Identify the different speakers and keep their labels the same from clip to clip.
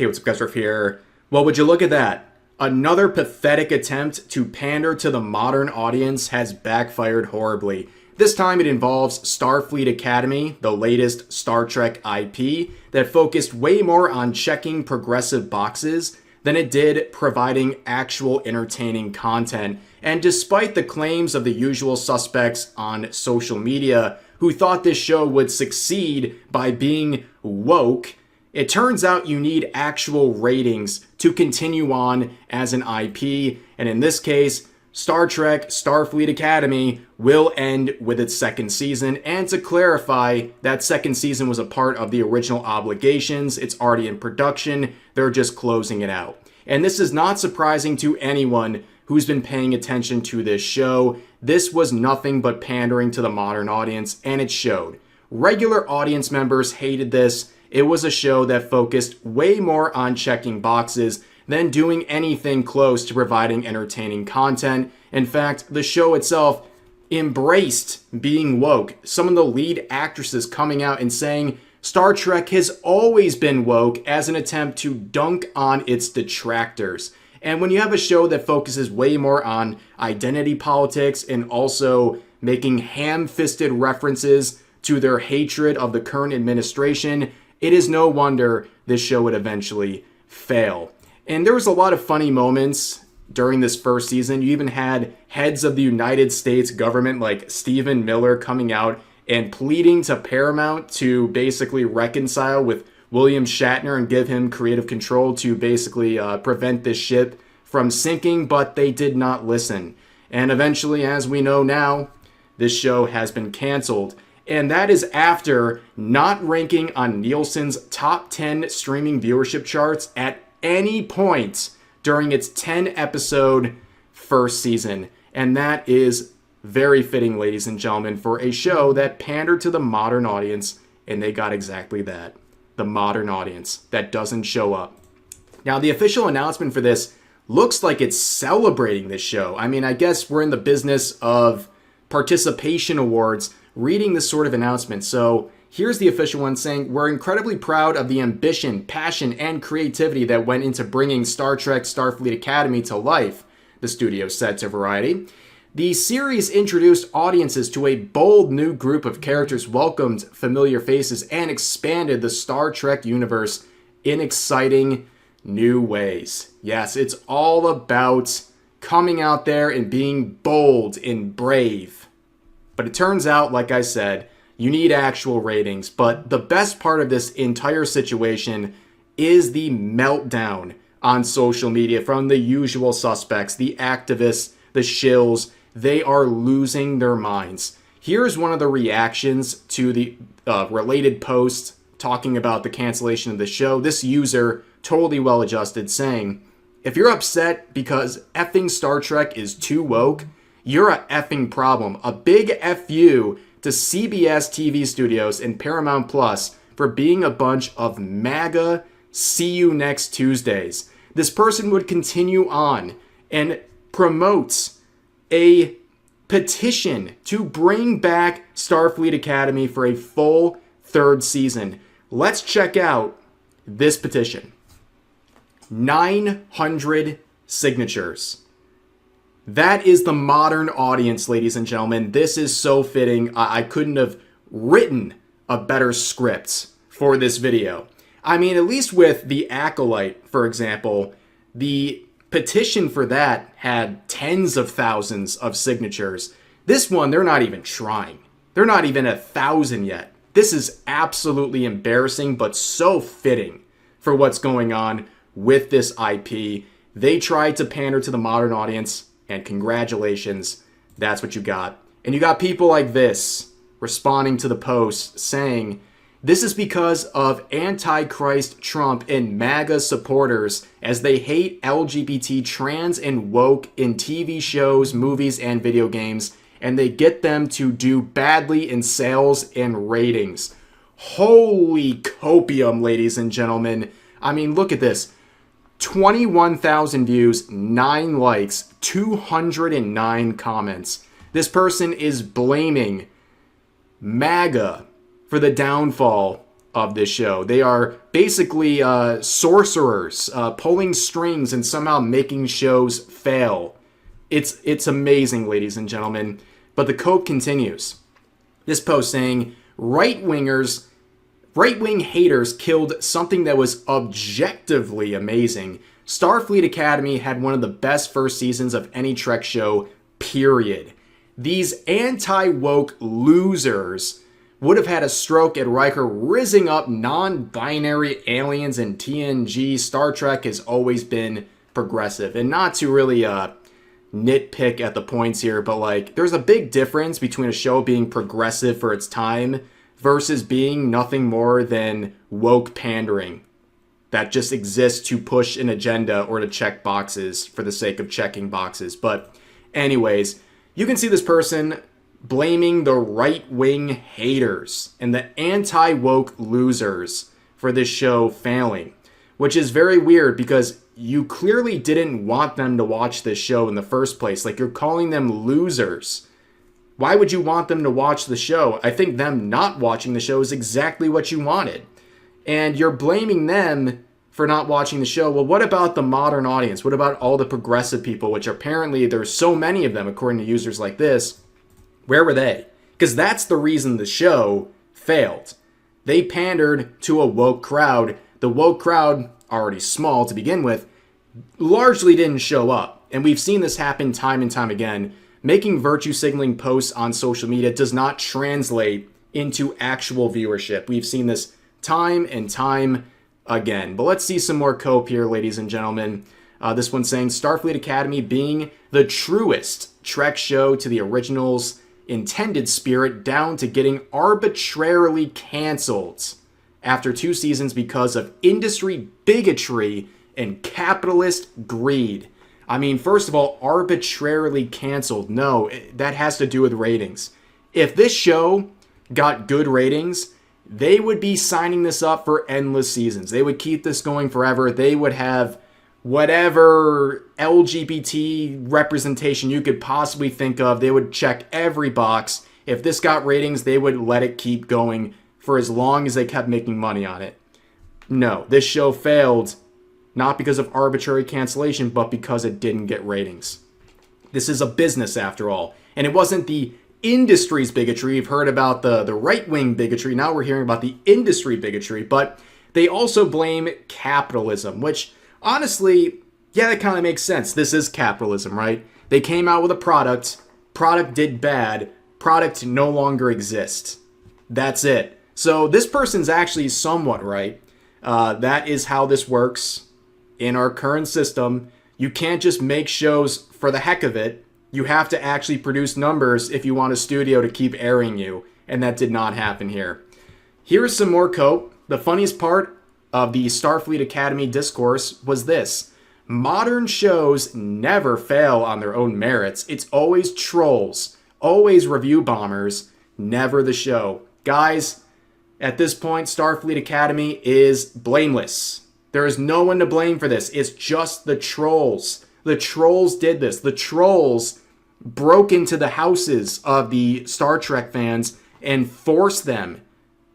Speaker 1: Hey, what's up guys, Riff here. Well, would you look at that? Another pathetic attempt to pander to the modern audience has backfired horribly. This time it involves Starfleet Academy, the latest Star Trek IP, that focused way more on checking progressive boxes than it did providing actual entertaining content. And despite the claims of the usual suspects on social media who thought this show would succeed by being woke, it turns out you need actual ratings to continue on as an IP, and in this case, Star Trek Starfleet Academy will end with its second season. And to clarify, that second season was a part of the original obligations. It's already in production. They're just closing it out. And this is not surprising to anyone who's been paying attention to this show. This was nothing but pandering to the modern audience, and it showed. Regular audience members hated this. It was a show that focused way more on checking boxes than doing anything close to providing entertaining content. In fact, the show itself embraced being woke. Some of the lead actresses coming out and saying Star Trek has always been woke as an attempt to dunk on its detractors. And when you have a show that focuses way more on identity politics and also making ham-fisted references to their hatred of the current administration, it is no wonder this show would eventually fail. And there was a lot of funny moments during this first season. You even had heads of the United States government like Stephen Miller coming out and pleading to Paramount to basically reconcile with William Shatner and give him creative control to basically prevent this ship from sinking, but they did not listen. And eventually, as we know now, this show has been canceled. And that is after not ranking on Nielsen's top 10 streaming viewership charts at any point during its 10-episode first season. And that is very fitting, ladies and gentlemen, for a show that pandered to the modern audience, and they got exactly that. The modern audience that doesn't show up. Now, the official announcement for this looks like it's celebrating this show. I mean, I guess we're in the business of participation awards, reading this sort of announcement. So here's the official one saying, "We're incredibly proud of the ambition, passion, and creativity that went into bringing Star Trek Starfleet Academy to life," the studio said to Variety. "The series introduced audiences to a bold new group of characters, welcomed familiar faces, and expanded the Star Trek universe in exciting new ways." Yes, it's all about coming out there and being bold and brave. But it turns out, like I said, you need actual ratings. But the best part of this entire situation is the meltdown on social media from the usual suspects, the activists, the shills. They are losing their minds. Here's one of the reactions to the related post talking about the cancellation of the show. This user, totally well-adjusted, saying, "If you're upset because effing Star Trek is too woke, you're a effing problem. A big F you to CBS TV Studios and Paramount Plus for being a bunch of MAGA see you next Tuesdays." This person would continue on and promotes a petition to bring back Starfleet Academy for a full third season. Let's check out this petition. 900 signatures. That is the modern audience, ladies and gentlemen. This is so fitting. I couldn't have written a better script for this video. I mean, at least with The Acolyte, for example, the petition for that had tens of thousands of signatures. This one, they're not even trying. They're not even 1,000 yet. This is absolutely embarrassing, but so fitting for what's going on with this IP. They tried to pander to the modern audience, and congratulations, that's what you got. And you got people like this responding to the post saying, "This is because of Antichrist Trump and MAGA supporters as they hate LGBT, trans, and woke in TV shows, movies, and video games, and they get them to do badly in sales and ratings." Holy copium, ladies and gentlemen. I mean, look at this. 21,000 views, 9 likes, 209 comments. This person is blaming MAGA for the downfall of this show. They are basically sorcerers, pulling strings and somehow making shows fail. It's amazing, ladies and gentlemen. But the quote continues. This post saying, right-wing haters killed something that was objectively amazing. Starfleet Academy had one of the best first seasons of any Trek show, period. These anti-woke losers would have had a stroke at Riker rizzing up non-binary aliens in TNG. Star Trek has always been progressive. And not to really nitpick at the points here, but like there's a big difference between a show being progressive for its time versus being nothing more than woke pandering that just exists to push an agenda or to check boxes for the sake of checking boxes. But anyways, you can see this person blaming the right-wing haters and the anti-woke losers for this show failing, which is very weird because you clearly didn't want them to watch this show in the first place. Like, you're calling them losers. Why would you want them to watch the show? I think them not watching the show is exactly what you wanted. And you're blaming them for not watching the show. Well, what about the modern audience? What about all the progressive people, which apparently there's so many of them, according to users like this? Where were they? Because that's the reason the show failed. They pandered to a woke crowd. The woke crowd, already small to begin with, largely didn't show up. And we've seen this happen time and time again. Making virtue signaling posts on social media does not translate into actual viewership. We've seen this time and time again. But let's see some more cope here, ladies and gentlemen. This one's saying, Starfleet Academy being the truest Trek show to the original's intended spirit, down to getting arbitrarily canceled after 2 seasons because of industry bigotry and capitalist greed. I mean, first of all, arbitrarily canceled. No, that has to do with ratings. If this show got good ratings, they would be signing this up for endless seasons. They would keep this going forever. They would have whatever LGBT representation you could possibly think of. They would check every box. If this got ratings, they would let it keep going for as long as they kept making money on it. No, this show failed, not because of arbitrary cancellation, but because it didn't get ratings. This is a business after all. And it wasn't the industry's bigotry. You've heard about the right-wing bigotry. Now we're hearing about the industry bigotry. But they also blame capitalism, which honestly, yeah, that kind of makes sense. This is capitalism, right? They came out with a product did bad, product no longer exists. That's it. So this person's actually somewhat right. That is how this works in our current system. You can't just make shows for the heck of it. You have to actually produce numbers if you want a studio to keep airing you. And that did not happen here. Here's some more cope. The funniest part of the Starfleet Academy discourse was this. Modern shows never fail on their own merits. It's always trolls, always review bombers, never the show. Guys, at this point, Starfleet Academy is blameless. There is no one to blame for this. It's just the trolls. The trolls did this. The trolls broke into the houses of the Star Trek fans and forced them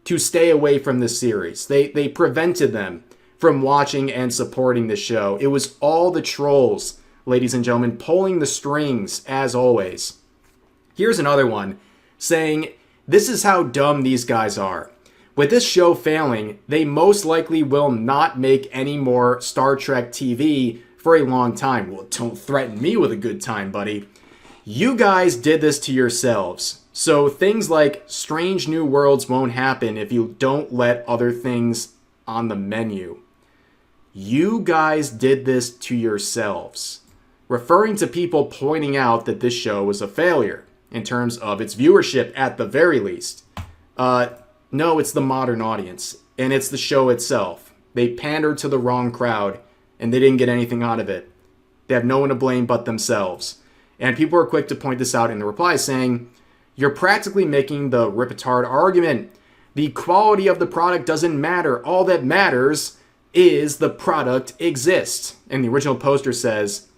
Speaker 1: to stay away from this series. They prevented them from watching and supporting the show. It was all the trolls, ladies and gentlemen, pulling the strings as always. Here's another one saying, this is how dumb these guys are. With this show failing, they most likely will not make any more Star Trek TV for a long time. Well, don't threaten me with a good time, buddy. You guys did this to yourselves. So things like Strange New Worlds won't happen if you don't let other things on the menu. You guys did this to yourselves. Referring to people pointing out that this show was a failure in terms of its viewership at the very least. No, it's the modern audience, and it's the show itself. They pandered to the wrong crowd, and they didn't get anything out of it. They have no one to blame but themselves. And people are quick to point this out in the replies saying, you're practically making the ripetard argument. The quality of the product doesn't matter. All that matters is the product exists. And the original poster says,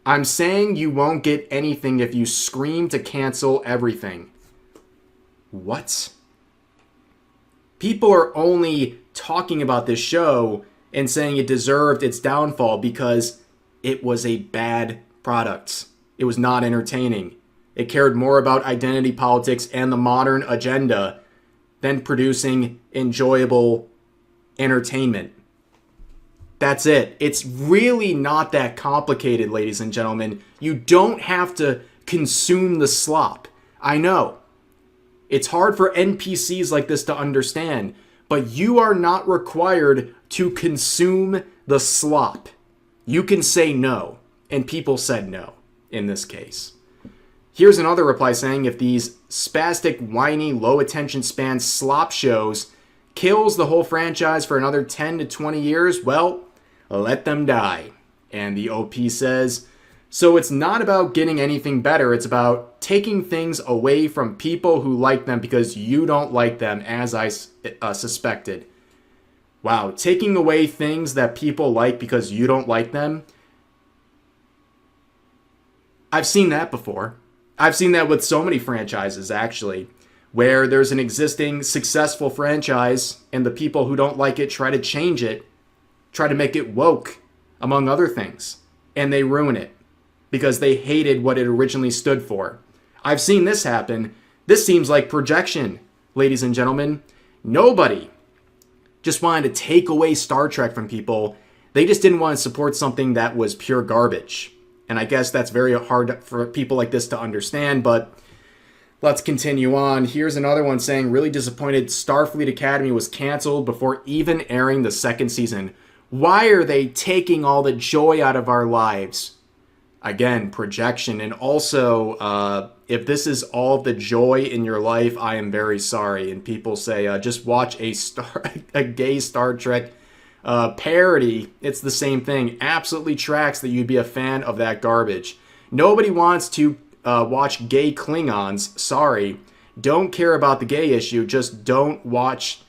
Speaker 1: I'm saying you won't get anything if you scream to cancel everything. What? People are only talking about this show and saying it deserved its downfall because it was a bad product. It was not entertaining. It cared more about identity politics and the modern agenda than producing enjoyable entertainment. That's it. It's really not that complicated, ladies and gentlemen. You don't have to consume the slop. I know. It's hard for NPCs like this to understand, but you are not required to consume the slop. You can say no, and people said no in this case. Here's another reply saying if these spastic, whiny, low attention span slop shows kills the whole franchise for another 10 to 20 years, well, let them die. And the OP says, so it's not about getting anything better, it's about taking things away from people who like them because you don't like them, as I suspected. Wow, taking away things that people like because you don't like them? I've seen that before. I've seen that with so many franchises, actually, where there's an existing successful franchise and the people who don't like it try to change it, try to make it woke, among other things, and they ruin it because they hated what it originally stood for. I've seen this happen. This seems like projection, ladies and gentlemen. Nobody just wanted to take away Star Trek from people. They just didn't want to support something that was pure garbage. And I guess that's very hard for people like this to understand, but let's continue on. Here's another one saying, really disappointed Starfleet Academy was canceled before even airing the second season. Why are they taking all the joy out of our lives? Again, projection. And also, if this is all the joy in your life, I am very sorry. And people say, just watch a gay Star Trek parody. It's the same thing. Absolutely tracks that you'd be a fan of that garbage. Nobody wants to watch gay Klingons. Sorry. Don't care about the gay issue. Just don't want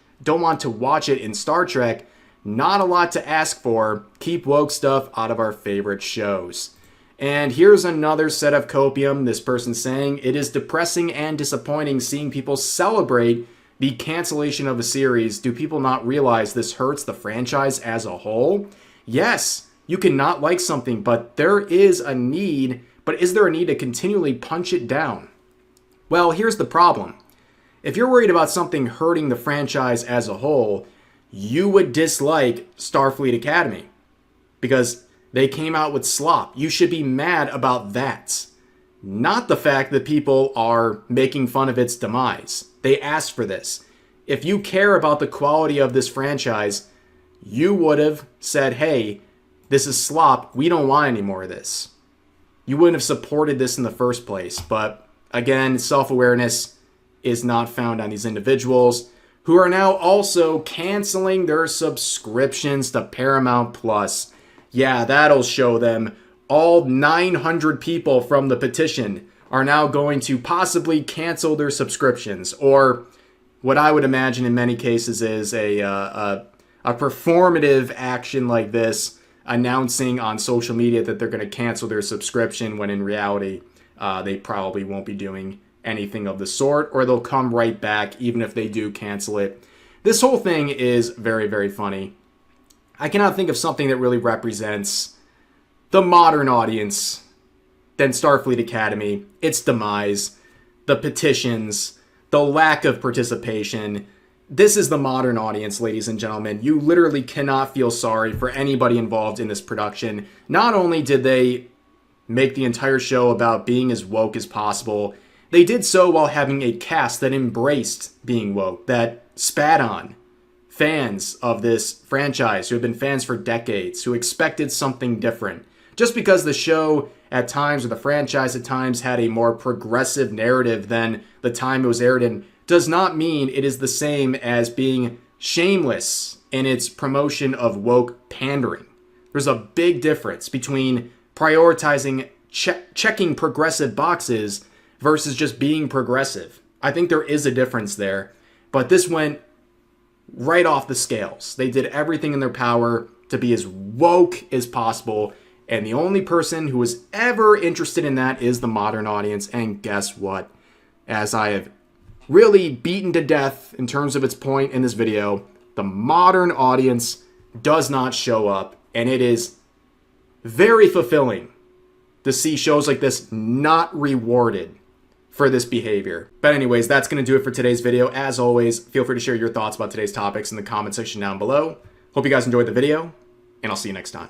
Speaker 1: to watch it in Star Trek. Not a lot to ask for. Keep woke stuff out of our favorite shows. And here's another set of copium. This person saying, it is depressing and disappointing seeing people celebrate the cancellation of a series. Do people not realize this hurts the franchise as a whole? Yes, you can not like something, but there is a need. But is there a need to continually punch it down? Well, here's the problem. If you're worried about something hurting the franchise as a whole, you would dislike Starfleet Academy because they came out with slop. You should be mad about that. Not the fact that people are making fun of its demise. They asked for this. If you care about the quality of this franchise, you would have said, hey, this is slop. We don't want any more of this. You wouldn't have supported this in the first place. But again, self-awareness is not found on these individuals who are now also canceling their subscriptions to Paramount Plus. Yeah, that'll show them. All 900 people from the petition are now going to possibly cancel their subscriptions, or what I would imagine in many cases is a performative action like this, announcing on social media that they're going to cancel their subscription when in reality they probably won't be doing anything of the sort, or they'll come right back even if they do cancel it. This whole thing is very, very funny. I cannot think of something that really represents the modern audience than Starfleet Academy, its demise, the petitions, the lack of participation. This is the modern audience, ladies and gentlemen. You literally cannot feel sorry for anybody involved in this production. Not only did they make the entire show about being as woke as possible, they did so while having a cast that embraced being woke, that spat on fans of this franchise who have been fans for decades, who expected something different. Just because the show at times, or the franchise at times, had a more progressive narrative than the time it was aired in, does not mean it is the same as being shameless in its promotion of woke pandering. There's a big difference between prioritizing checking progressive boxes versus just being progressive. I think there is a difference there, but this went right off the scales. They did everything in their power to be as woke as possible, and the only person who was ever interested in that is the modern audience. And guess what? As I have really beaten to death in terms of its point in this video. The modern audience does not show up, and it is very fulfilling to see shows like this not rewarded for this behavior. But anyways, that's going to do it for today's video. As always, feel free to share your thoughts about today's topics in the comment section down below. Hope you guys enjoyed the video, and I'll see you next time.